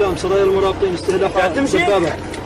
استسلام سرايا المراقبين استهداف دبابة.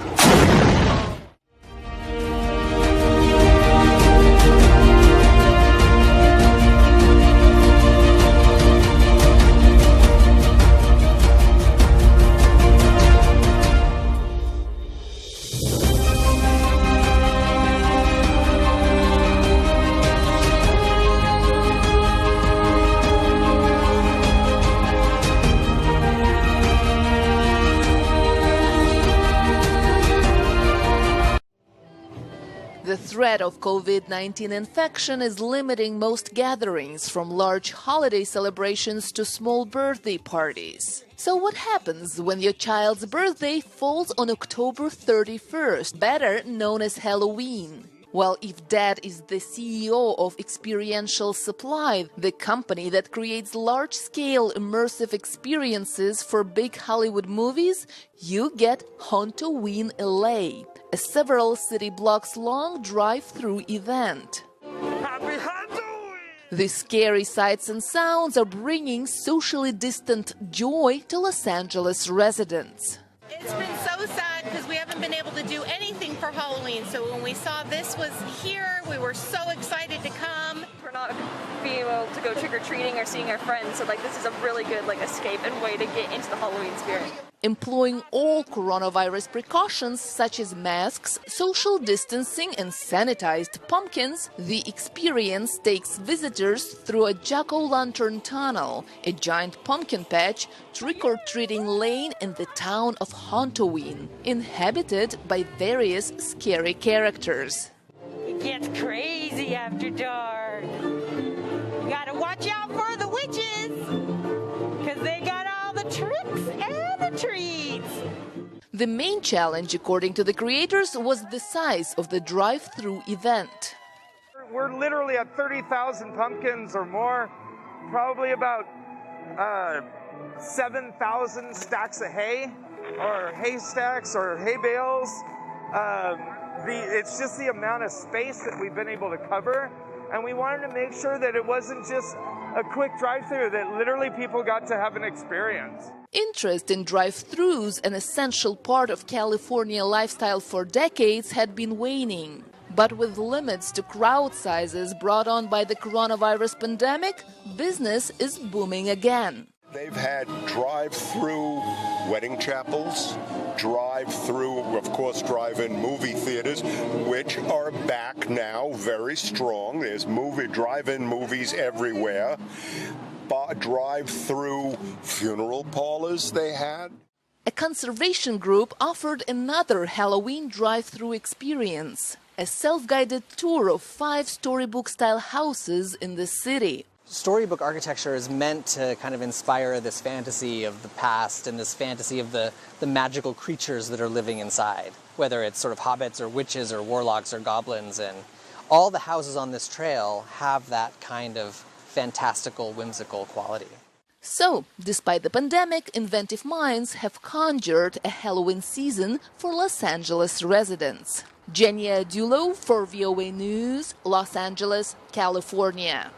The threat of COVID-19 infection is limiting most gatherings, from large holiday celebrations to small birthday parties. So what happens when your child's birthday falls on October 31st, better known as Halloween? Well, if Dad is the CEO of Experiential Supply, the company that creates large-scale immersive experiences for big Hollywood movies, you get Hauntoween LA, a several city blocks long drive-through event. Happy Halloween! The scary sights and sounds are bringing socially distant joy to Los Angeles residents. It's been so sad because we haven't been able to do anything for Halloween. So when we saw this was here, we were so excited to come. We're not being able to go trick-or-treating or seeing our friends. So this is a really good escape and way to get into the Halloween spirit. Employing all coronavirus precautions such as masks, social distancing and sanitized pumpkins, the experience takes visitors through a jack-o'-lantern tunnel, a giant pumpkin patch, trick-or-treating lane in the town of Hauntoween, inhabited by various scary characters. It gets crazy after dark. You gotta watch out for the witches, because they got all the tricks and the treats. The main challenge, according to the creators, was the size of the drive-through event. We're literally at 30,000 pumpkins or more, probably about 7,000 stacks of hay, or hay stacks, or hay bales. It's just the amount of space that we've been able to cover, and we wanted to make sure that it wasn't just a quick drive-through, that literally people got to have an experience. Interest in drive-thrus, an essential part of California lifestyle for decades, had been waning. But with limits to crowd sizes brought on by the coronavirus pandemic, business is booming again. They've had drive-through wedding chapels, drive-through, of course, drive-in movie theaters, which are back now very strong. There's drive-in movies everywhere. Drive-through funeral parlors they had. A conservation group offered another Halloween drive-through experience, a self-guided tour of 5 storybook-style houses in the city. Storybook architecture is meant to kind of inspire this fantasy of the past and this fantasy of the magical creatures that are living inside, whether it's sort of hobbits or witches or warlocks or goblins. And all the houses on this trail have that kind of fantastical, whimsical quality. So, despite the pandemic, inventive minds have conjured a Halloween season for Los Angeles residents. Genia Dulot for VOA News, Los Angeles, California.